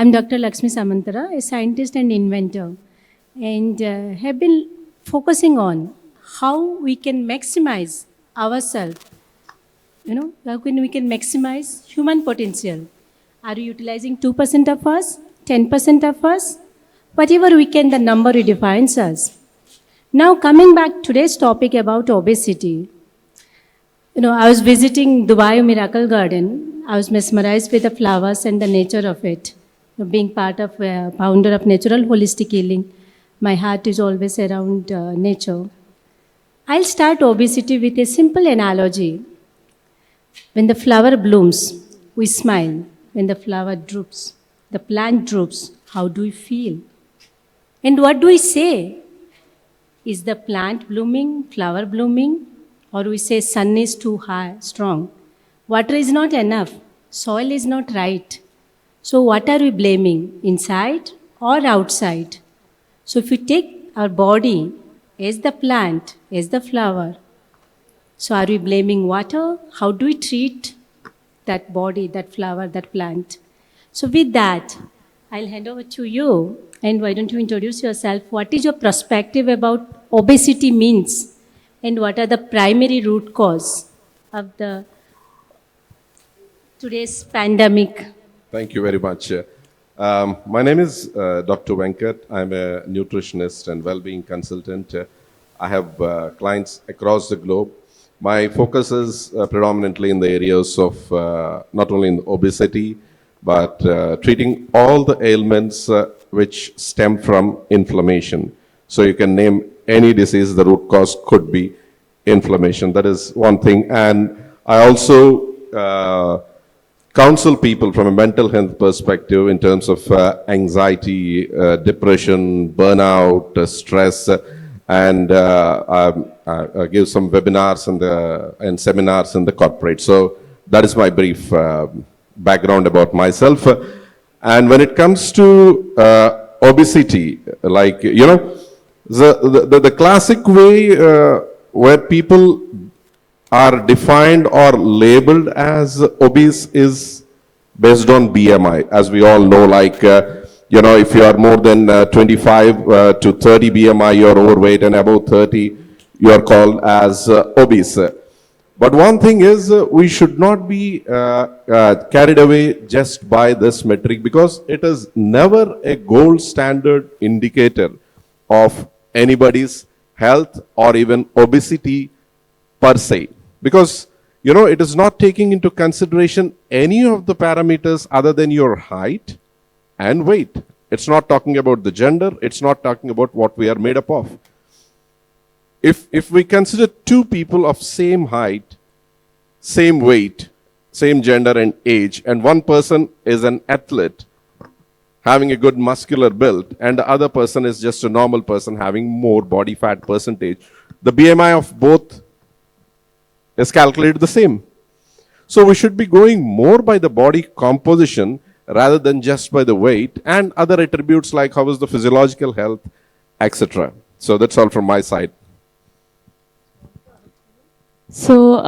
I'm Dr. Lakshmi Samantara, a scientist and inventor, and have been focusing on how we can maximize ourselves. How can we can maximize human potential? Are we utilizing 2% of us, 10% of us? Whatever we can, the number redefines us. Now, coming back today's topic about obesity. I was visiting Dubai Miracle Garden. I was mesmerized with the flowers and the nature of it. Being part of founder of Natural Holistic Healing, my heart is always around nature. I'll start obesity with a simple analogy. When the flower blooms, we smile. When the flower droops, the plant droops, how do we feel? And what do we say? Is the plant blooming, flower blooming? Or we say sun is too high, strong. Water is not enough. Soil is not right. So what are we blaming? Inside or outside? So if we take our body as the plant, as the flower, so are we blaming water? How do we treat that body, that flower, that plant? So with that, I'll hand over to you. And why don't you introduce yourself? What is your perspective about obesity means? And what are the primary root cause of the today's pandemic? Thank you very much. My name is Dr. Venkat. I'm a nutritionist and well-being consultant. I have clients across the globe. My focus is predominantly in the areas of not only in obesity, but treating all the ailments which stem from inflammation. So you can name any disease, the root cause could be inflammation. That is one thing. And I also counsel people from a mental health perspective in terms of anxiety, depression, burnout, stress, and I give some webinars and seminars in the corporate. So that is my brief background about myself. And when it comes to obesity, like, the classic way where people are defined or labeled as obese is based on BMI. As we all know, like, if you are more than 25 to 30 BMI, you're overweight, and above 30, you're called as obese. But one thing is, we should not be carried away just by this metric, because it is never a gold standard indicator of anybody's health or even obesity per se. Because, it is not taking into consideration any of the parameters other than your height and weight. It's not talking about the gender. It's not talking about what we are made up of. If we consider two people of same height, same weight, same gender and age, and one person is an athlete having a good muscular build, and the other person is just a normal person having more body fat percentage, the BMI of both is calculated the same. So we should be going more by the body composition rather than just by the weight and other attributes like how is the physiological health, etc. So that's all from my side. So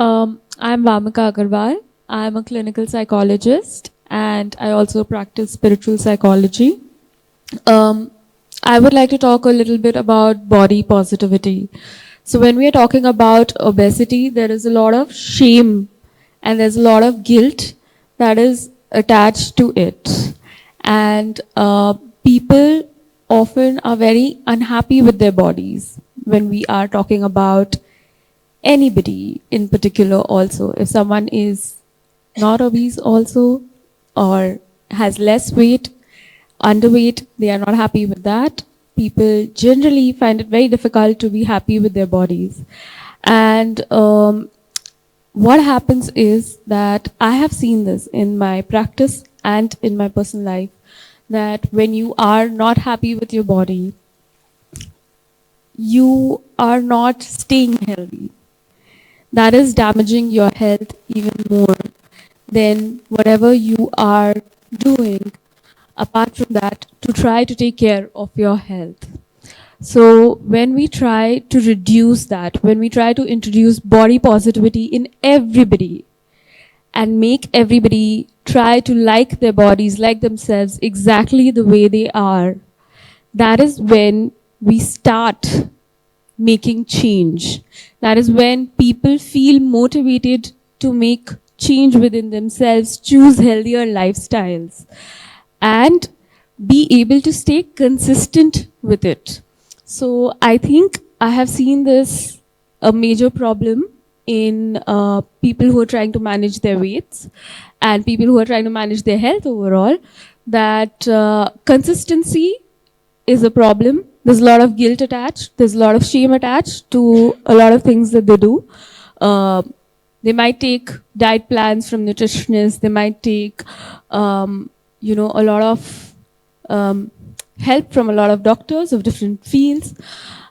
I'm Vamika Agarwal. I'm a clinical psychologist and I also practice spiritual psychology. I would like to talk a little bit about body positivity. So when we are talking about obesity, there is a lot of shame and there's a lot of guilt that is attached to it. And people often are very unhappy with their bodies when we are talking about anybody in particular also. If someone is not obese also or has less weight, underweight, they are not happy with that. People generally find it very difficult to be happy with their bodies. And what happens is that I have seen this in my practice and in my personal life, that when you are not happy with your body, you are not staying healthy. That is damaging your health even more than whatever you are doing apart from that to try to take care of your health. So when we try to reduce that, when we try to introduce body positivity in everybody, and make everybody try to like their bodies, like themselves exactly the way they are, that is when we start making change. That is when people feel motivated to make change within themselves, choose healthier lifestyles, and be able to stay consistent with it. So I think I have seen this a major problem in people who are trying to manage their weights and people who are trying to manage their health overall, that consistency is a problem. There's a lot of guilt attached. There's a lot of shame attached to a lot of things that they do. They might take diet plans from nutritionists. They might take, a lot of help from a lot of doctors of different fields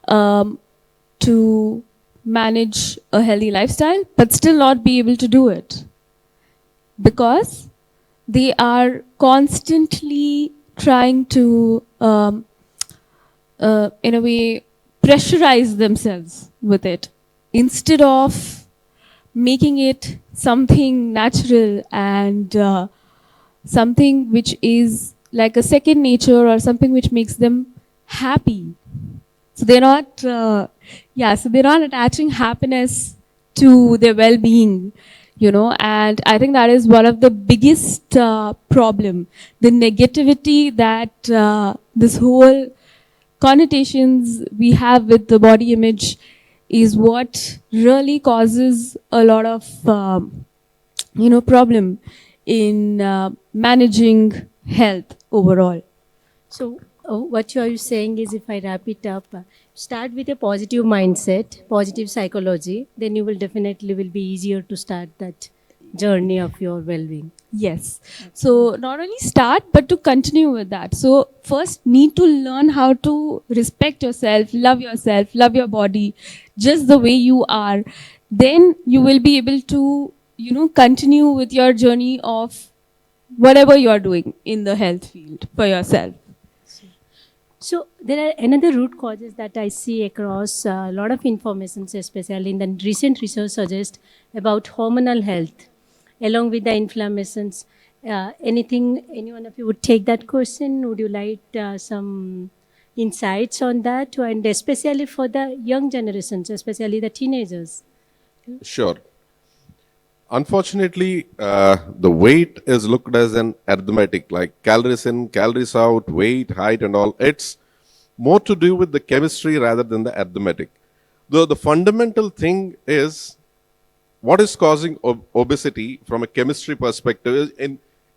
to manage a healthy lifestyle, but still not be able to do it because they are constantly trying to, in a way, pressurize themselves with it instead of making it something natural and something which is like a second nature or something which makes them happy. So they're not, so they're not attaching happiness to their well-being, and I think that is one of the biggest problem. The negativity that this whole connotations we have with the body image is what really causes a lot of, problem in managing health overall. So, what you are saying is, if I wrap it up, start with a positive mindset, positive psychology, then you will definitely will be easier to start that journey of your well-being. Yes. So not only start, but to continue with that. So first need to learn how to respect yourself, love your body, just the way you are. Then you will be able to, continue with your journey of whatever you're doing in the health field for yourself. So there are another root causes that I see across a lot of information, especially in the recent research suggests about hormonal health, along with the inflammations. Any one of you would take that question? Would you like some insights on that? And especially for the young generations, especially the teenagers? Sure. Unfortunately, the weight is looked as an arithmetic, like calories in, calories out, weight, height, and all. It's more to do with the chemistry rather than the arithmetic. Though the fundamental thing is what is causing obesity from a chemistry perspective.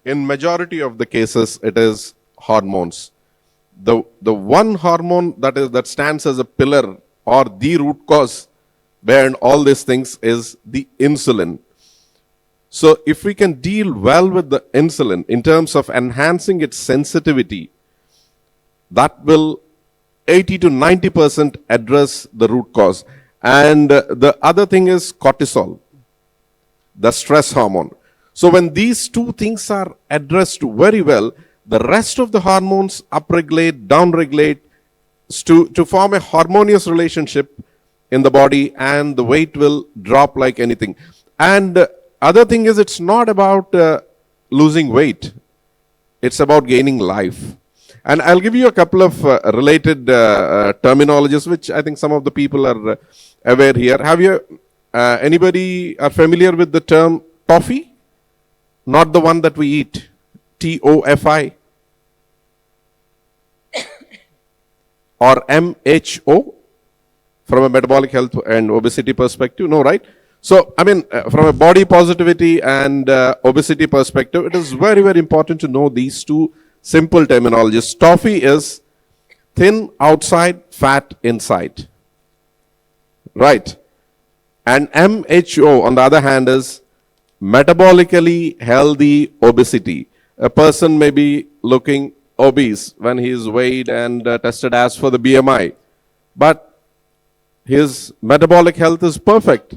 In majority of the cases, it is hormones. The one hormone that stands as a pillar or the root cause behind all these things is the insulin. So if we can deal well with the insulin in terms of enhancing its sensitivity, that will 80 to 90% address the root cause. And the other thing is cortisol, the stress hormone. So when these two things are addressed very well, the rest of the hormones upregulate, downregulate to form a harmonious relationship in the body, and the weight will drop like anything. And other thing is, it's not about losing weight. It's about gaining life. And I'll give you a couple of related terminologies, which I think some of the people are aware here. Have you, anybody are familiar with the term toffee? Not the one that we eat. TOFI. Or MHO from a metabolic health and obesity perspective? No, right? So, I mean, from a body positivity and obesity perspective, it is very, very important to know these two simple terminologies. Toffee is thin outside, fat inside. Right. And MHO, on the other hand, is metabolically healthy obesity. A person may be looking obese when he is weighed and tested as for the BMI, but his metabolic health is perfect,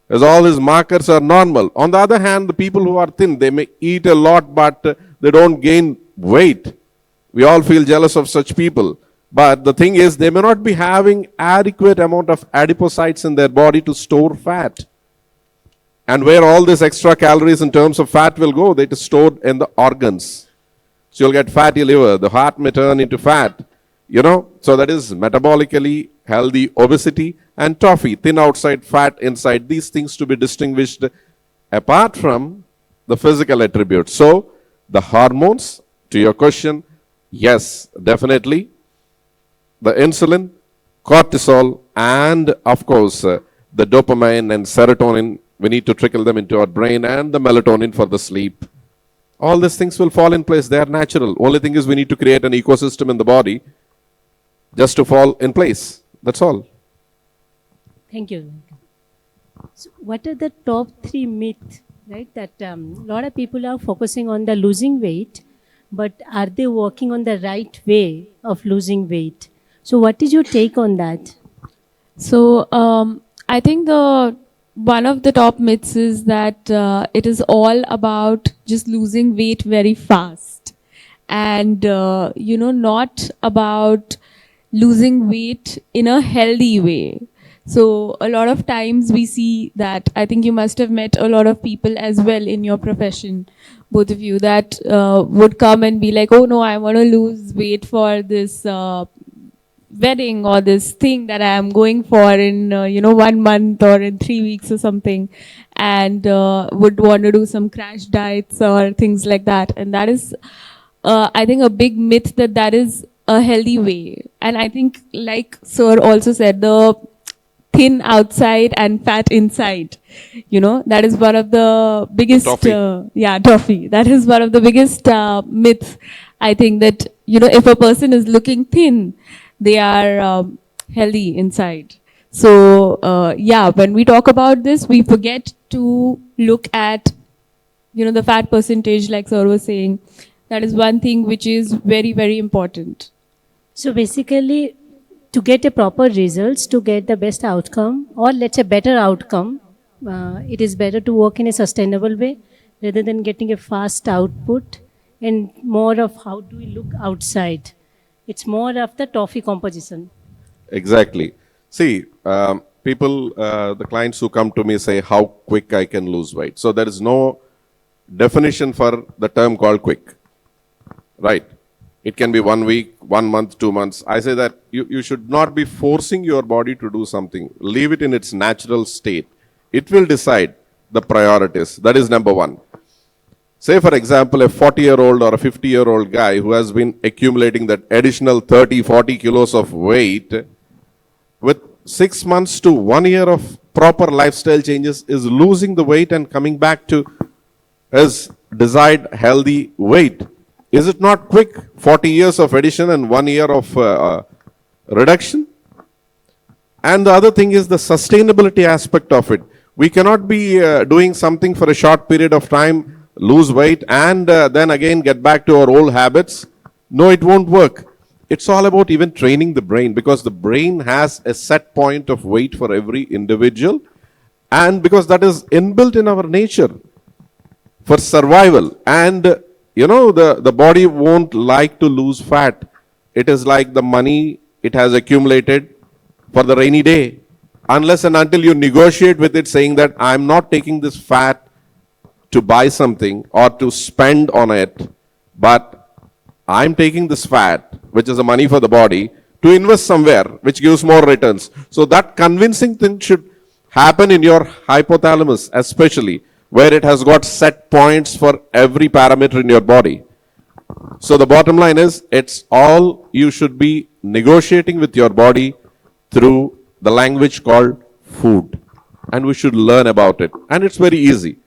as all his markers are normal. On the other hand, the people who are thin, they may eat a lot, but they don't gain weight. We all feel jealous of such people. But the thing is, they may not be having adequate amount of adipocytes in their body to store fat. And where all this extra calories in terms of fat will go, it is stored in the organs. So you'll get fatty liver, the heart may turn into fat, so that is metabolically healthy obesity and toffee, thin outside, fat inside, these things to be distinguished apart from the physical attributes. So the hormones, to your question, yes, definitely. The insulin, cortisol, and of course, the dopamine and serotonin, we need to trickle them into our brain, and the melatonin for the sleep. All these things will fall in place. They are natural. Only thing is we need to create an ecosystem in the body just to fall in place. That's all. Thank you. So what are the top 3 myths, right? That a lot of people are focusing on the losing weight, but are they working on the right way of losing weight? So what is your take on that? So I think one of the top myths is that it is all about just losing weight very fast, and not about losing weight in a healthy way. So a lot of times we see that, I think you must have met a lot of people as well in your profession, both of you, that would come and be like, oh no, I want to lose weight for this wedding or this thing that I am going for in 1 month or in 3 weeks or something, and would want to do some crash diets or things like that. And that is I think a big myth that is a healthy way. And I think, like Sir also said, the thin outside and fat inside, that is one of the biggest toffee, that is one of the biggest myths. I think that if a person is looking thin, they are healthy inside. So when we talk about this, we forget to look at the fat percentage, like Sir was saying. That is one thing which is very, very important. So basically, to get a proper results, to get the best outcome, or let's say better outcome, it is better to work in a sustainable way rather than getting a fast output and more of how do we look outside. It's more of the toffee composition. Exactly. See, people, the clients who come to me say how quick I can lose weight. So there is no definition for the term called quick, right? It can be 1 week, 1 month, 2 months. I say that you should not be forcing your body to do something. Leave it in its natural state. It will decide the priorities. That is number one. Say, for example, a 40-year-old or a 50-year-old guy who has been accumulating that additional 30, 40 kilos of weight, with 6 months to 1 year of proper lifestyle changes, is losing the weight and coming back to his desired healthy weight. Is it not quick? 40 years of addition and 1 year of reduction. And the other thing is the sustainability aspect of it. We cannot be doing something for a short period of time, lose weight, and then again get back to our old habits. No, it won't work. It's all about even training the brain, because the brain has a set point of weight for every individual, and because that is inbuilt in our nature for survival. And the body won't like to lose fat. It is like the money it has accumulated for the rainy day. Unless and until you negotiate with it saying that I'm not taking this fat to buy something or to spend on it, but I'm taking this fat, which is the money for the body, to invest somewhere, which gives more returns. So that convincing thing should happen in your hypothalamus, especially, where it has got set points for every parameter in your body. So the bottom line is, it's all you should be negotiating with your body through the language called food. And we should learn about it. And it's very easy.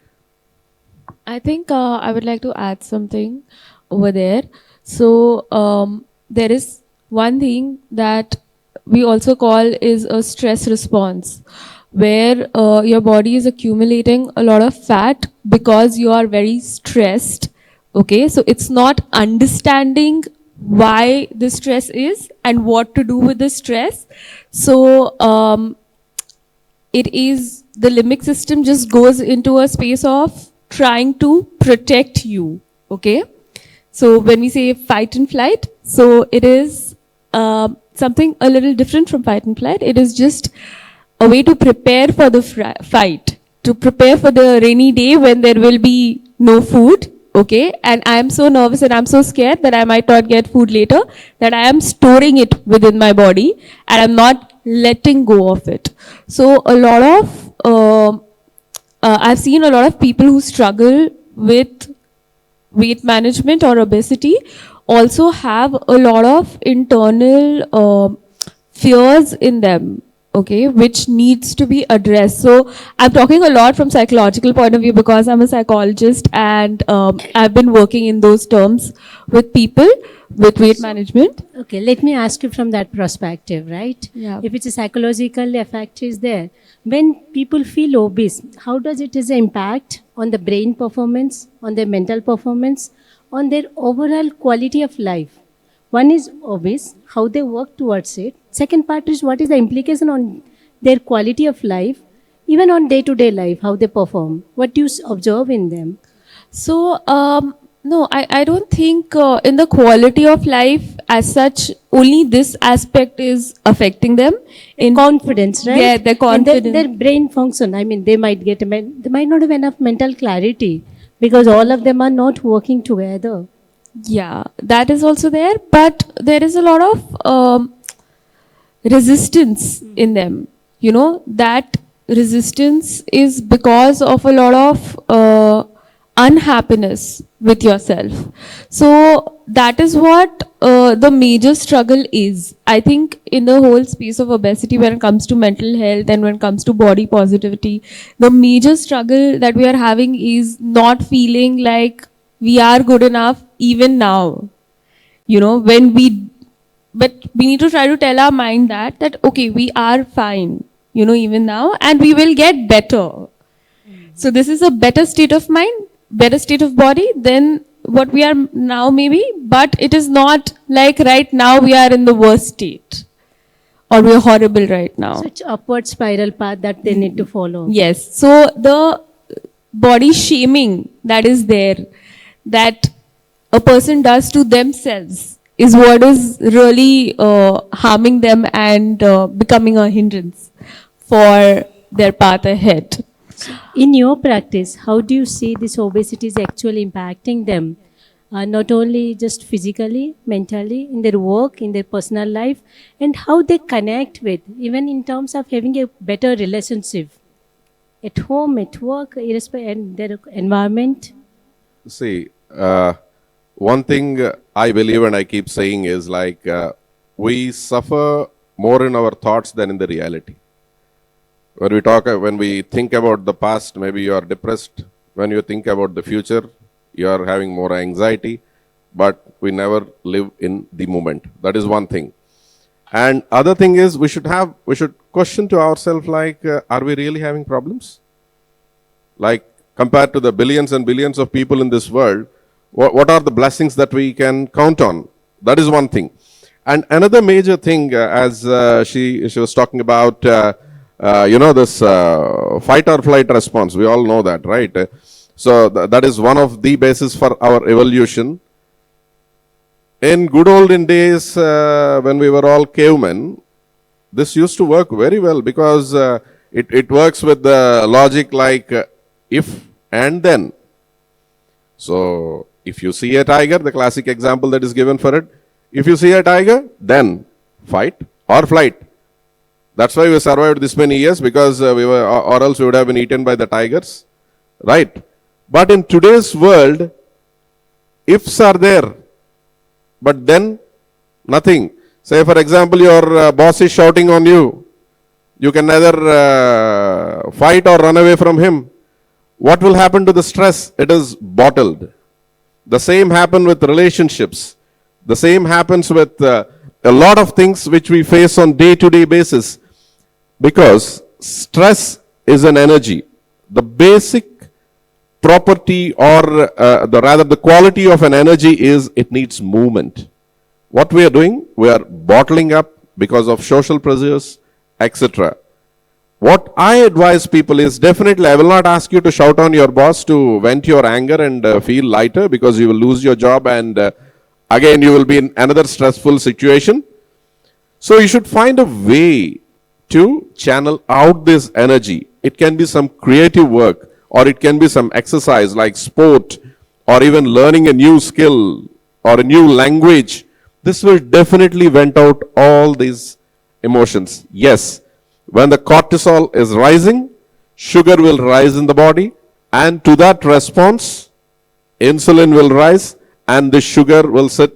I think I would like to add something over there. So there is one thing that we also call is a stress response, where your body is accumulating a lot of fat because you are very stressed. Okay, so it's not understanding why the stress is and what to do with the stress. So it is the limbic system just goes into a space of trying to protect you. Okay, so when we say fight and flight, so it is something a little different from fight and flight. It is just a way to prepare for the fight, to prepare for the rainy day when there will be no food. Okay, and I am so nervous and I'm so scared that I might not get food later, that I am storing it within my body and I'm not letting go of it. So a lot of, I've seen a lot of people who struggle with weight management or obesity also have a lot of internal fears in them, okay, which needs to be addressed. So I'm talking a lot from psychological point of view because I'm a psychologist and I've been working in those terms with people with weight management. Okay, let me ask you from that perspective, right? Yeah. If it's a psychological effect is there, when people feel obese, how does it is impact on the brain performance, on their mental performance, on their overall quality of life? One is obese, how they work towards it. Second part is what is the implication on their quality of life, even on day-to-day life, how they perform. What do you observe in them? So, no, I don't think in the quality of life as such, only this aspect is affecting them. In Confidence, right? Yeah, their And confidence. their brain function. I mean, they might get, they might not have enough mental clarity because all of them are not working together. Yeah, that is also there, but there is a lot of resistance in them. You know, that resistance is because of a lot of unhappiness with yourself. So that is what the major struggle is. I think in the whole space of obesity, when it comes to mental health and when it comes to body positivity, the major struggle that we are having is not feeling like we are good enough even now. You know, but we need to try to tell our mind that okay, we are fine, you know, even now, and we will get better. So this is a better state of mind, better state of body than what we are now maybe, but it is not like right now we are in the worst state or we are horrible right now. Such upward spiral path that they need to follow. Yes. So the body shaming that is there, that a person does to themselves, is what is really harming them and becoming a hindrance for their path ahead. In your practice, how do you see this obesity is actually impacting them? Not only just physically, mentally, in their work, in their personal life, and how they connect with, even in terms of having a better relationship at home, at work, and their environment. See, one thing I believe and I keep saying is like we suffer more in our thoughts than in the reality. When we think about the past, maybe you are depressed. When you think about the future, you are having more anxiety, but we never live in the moment. That is one thing. And other thing is we should question to ourselves like, are we really having problems? Like compared to the billions and billions of people in this world, what are the blessings that we can count on? That is one thing. And another major thing, as she was talking about, this fight or flight response. We all know that, right? So that is one of the basis for our evolution. In good olden days, when we were all cavemen, this used to work very well because it works with the logic like if and then. So if you see a tiger, the classic example that is given for it, if you see a tiger, then fight or flight. That's why we survived this many years, because or else we would have been eaten by the tigers, right? But in today's world, ifs are there, but then nothing. Say for example, your boss is shouting on you. You can neither fight or run away from him. What will happen to the stress? It is bottled. The same happens with relationships. The same happens with a lot of things which we face on day-to-day basis. Because stress is an energy. The basic property or the quality of an energy is it needs movement. What we are doing, we are bottling up because of social pressures, etc. What I advise people is definitely, I will not ask you to shout on your boss to vent your anger and feel lighter, because you will lose your job and again you will be in another stressful situation. So you should find a way to channel out this energy. it can be some creative work, or it can be some exercise like sport, or even learning a new skill or a new language. This will definitely vent out all these emotions. Yes, when the cortisol is rising, sugar will rise in the body, and to that response, insulin will rise, and the sugar will sit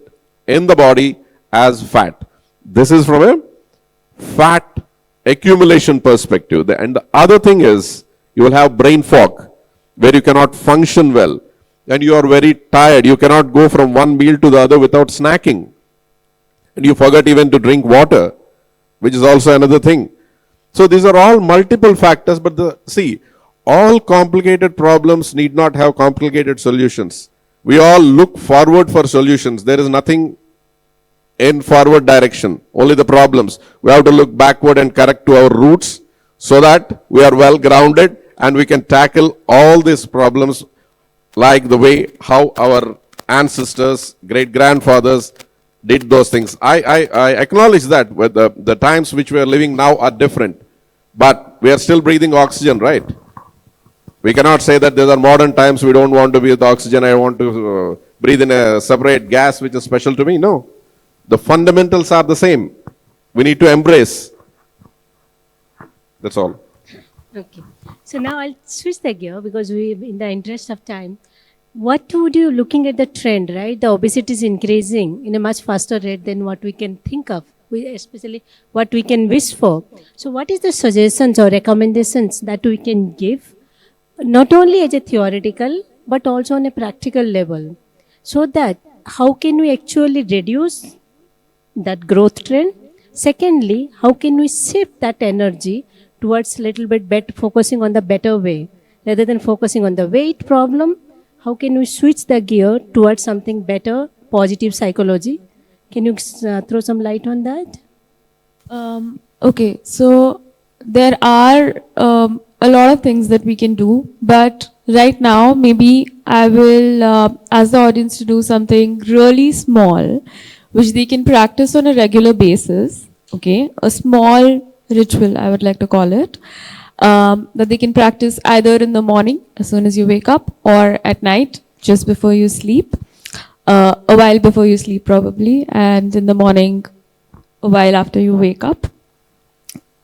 in the body as fat. This is from a fat accumulation perspective. And the other thing is, you will have brain fog, where you cannot function well, and you are very tired. You cannot go from one meal to the other without snacking. And you forget even to drink water, which is also another thing. So these are all multiple factors, but see, all complicated problems need not have complicated solutions. We all look forward for solutions. There is nothing in forward direction, only the problems. We have to look backward and correct to our roots so that we are well grounded and we can tackle all these problems like the way how our ancestors, great grandfathers did those things. I acknowledge that with the times which we are living now are different, but we are still breathing oxygen, right? We cannot say that these are modern times, we don't want to breathe oxygen, I want to breathe in a separate gas which is special to me. No. The fundamentals are the same. We need to embrace. That's all. Okay. So now I'll switch the gear because in the interest of time, what would you, looking at the trend, right? The obesity is increasing in a much faster rate than what we can think of, especially what we can wish for. So what is the suggestions or recommendations that we can give, not only as a theoretical, but also on a practical level, so that how can we actually reduce that growth trend? Secondly, how can we shift that energy towards little bit better, focusing on the better way rather than focusing on the weight problem? How can we switch the gear towards something better, positive psychology? Can you throw some light on that? Okay, so there are a lot of things that we can do, but right now maybe I will ask the audience to do something really small which they can practice on a regular basis. Okay, a small ritual, I would like to call it, that they can practice either in the morning as soon as you wake up, or at night just before you sleep, a while before you sleep probably, and in the morning a while after you wake up,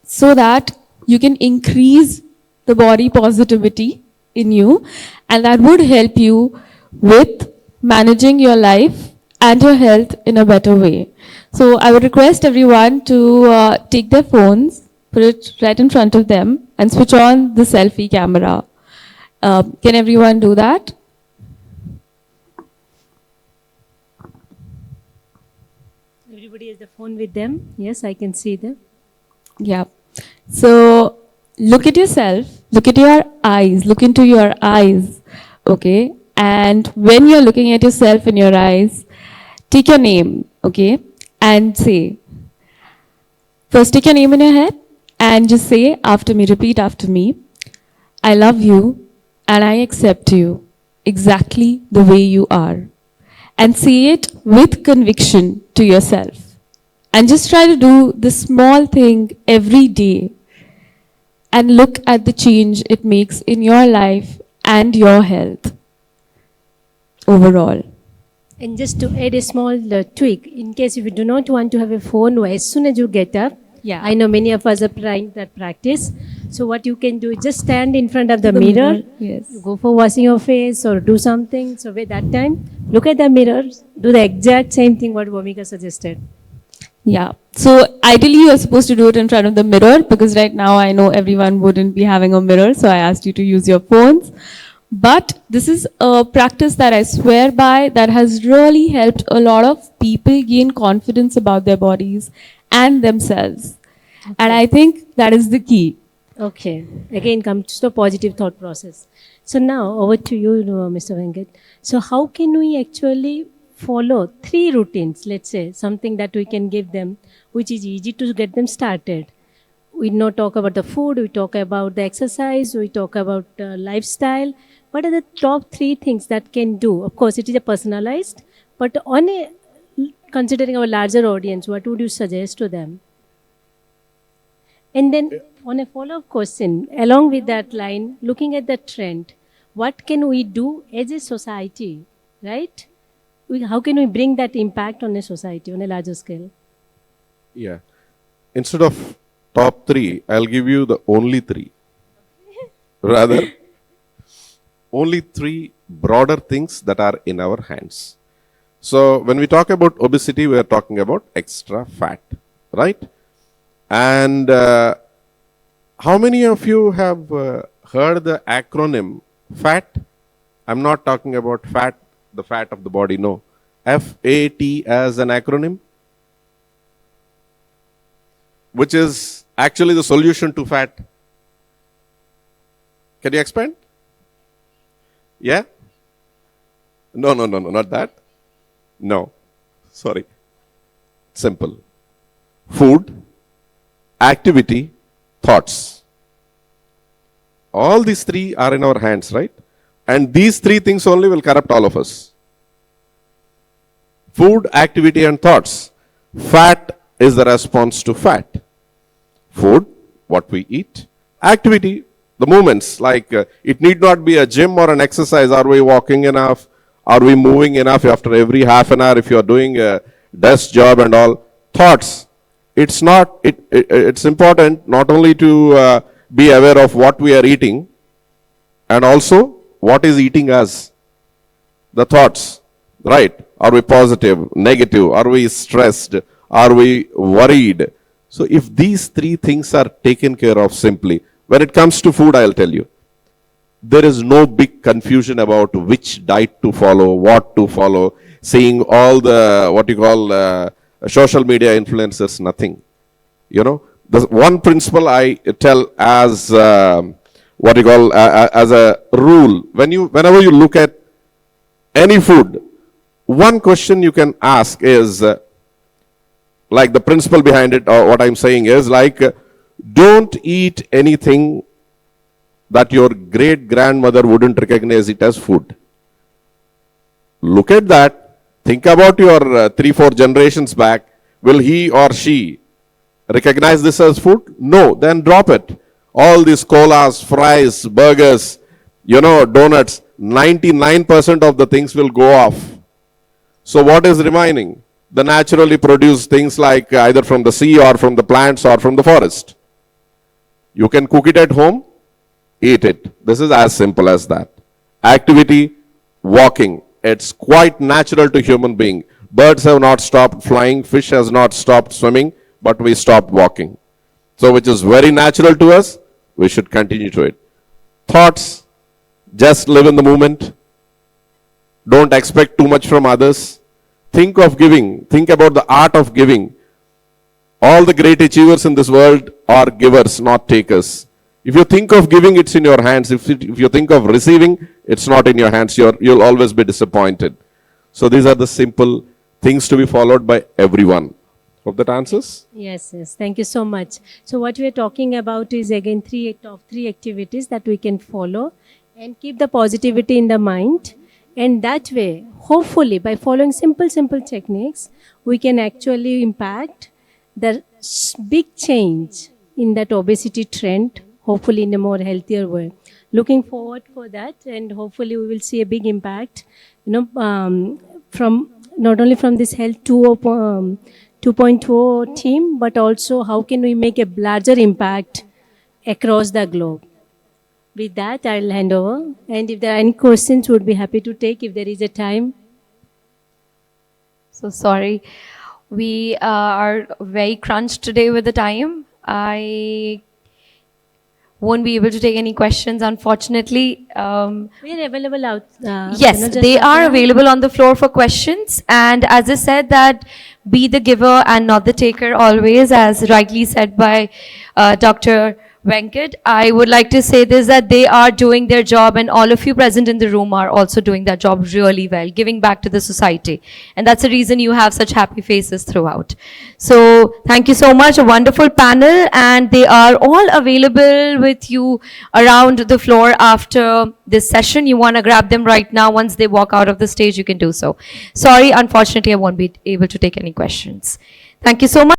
so that you can increase the body positivity in you, and that would help you with managing your life and your health in a better way. So I would request everyone to take their phones, put it right in front of them, and switch on the selfie camera. Can everyone do that? Everybody has the phone with them. Yes, I can see them. Yeah. So look at yourself, look at your eyes, look into your eyes, okay? And when you're looking at yourself in your eyes, take your name, okay? And say, first take your name in your head and just say after me, repeat after me, I love you and I accept you exactly the way you are. And say it with conviction to yourself. And just try to do this small thing every day and look at the change it makes in your life and your health overall. And just to add a small tweak, in case if you do not want to have a phone as soon as you get up, Yeah. I know many of us are trying that practice. So what you can do is just stand in front of the mirror. Yes. You go for washing your face or do something. So at that time, look at the mirror, do the exact same thing what Bhumika suggested. Yeah. So ideally you are supposed to do it in front of the mirror, because right now I know everyone wouldn't be having a mirror, so I asked you to use your phones. But this is a practice that I swear by that has really helped a lot of people gain confidence about their bodies and themselves. Okay. And I think that is the key. Okay. Again, comes to the positive thought process. So now over to you, Mr. Venkat. So how can we actually follow 3 routines, let's say, something that we can give them, which is easy to get them started? We not talk about the food, we talk about the exercise, we talk about lifestyle. What are the top 3 things that can do? Of course, it is a personalized, but on a, considering our larger audience, what would you suggest to them? And then on a follow-up question, along with that line, looking at the trend, what can we do as a society, right? How can we bring that impact on a society on a larger scale? Yeah. Instead of top 3, I'll give you the only 3. Rather, only 3 broader things that are in our hands. So when we talk about obesity, we are talking about extra fat, right? And how many of you have heard the acronym FAT? I'm not talking about fat, the fat of the body, no. FAT as an acronym, which is actually the solution to fat. Can you expand? Yeah? No, not that. No. Sorry. Simple. Food, activity, thoughts. All these 3 are in our hands, right? And these 3 things only will corrupt all of us. Food, activity, and thoughts. Fat is the response to fat. Food, what we eat. Activity, the movements, like it need not be a gym or an exercise. Are we walking enough? Are we moving enough after every half an hour if you are doing a desk job and all? Thoughts, it's important not only to be aware of what we are eating and also what is eating us. The thoughts, right? Are we positive, negative? Are we stressed? Are we worried? So if these 3 things are taken care of simply, when it comes to food, I'll tell you, there is no big confusion about which diet to follow, what to follow, seeing all the, what you call, social media influencers, nothing. You know, the one principle I tell as, what you call, as a rule, whenever you look at any food, one question you can ask is, like the principle behind it, or what I'm saying is like, don't eat anything that your great grandmother wouldn't recognize it as food. Look at that. Think about your 3-4 generations back. Will he or she recognize this as food? No, then drop it. All these colas, fries, burgers, donuts, 99% of the things will go off. So what is remaining? The naturally produced things like either from the sea or from the plants or from the forest. You can cook it at home, eat it. This is as simple as that. Activity, walking. It's quite natural to human being. Birds have not stopped flying, fish has not stopped swimming, but we stopped walking. So which is very natural to us, we should continue to it. Thoughts, just live in the moment. Don't expect too much from others. Think of giving. Think about the art of giving. All the great achievers in this world are givers, not takers. If you think of giving, it's in your hands. If you think of receiving, it's not in your hands. You'll always be disappointed. So these are the simple things to be followed by everyone. Hope that answers? Yes. Thank you so much. So what we are talking about is again 3 activities that we can follow and keep the positivity in the mind. And that way, hopefully, by following simple techniques, we can actually impact the big change in that obesity trend, hopefully in a more healthier way. Looking forward for that, and hopefully we will see a big impact, from not only from this Health 2.0 team, but also how can we make a larger impact across the globe. With that, I'll hand over. And if there are any questions, would be happy to take if there is a time. So sorry, we are very crunched today with the time. I won't be able to take any questions, unfortunately. We are available out. Yes, they are available on the floor for questions. And as I said, that be the giver and not the taker always, as rightly said by Dr. Venkat. I would like to say this, that they are doing their job, and all of you present in the room are also doing that job really well, giving back to the society. And that's the reason you have such happy faces throughout. So thank you so much, a wonderful panel, and they are all available with you around the floor after this session. You want to grab them right now. Once they walk out of the stage, you can do so. Sorry, unfortunately, I won't be able to take any questions. Thank you so much.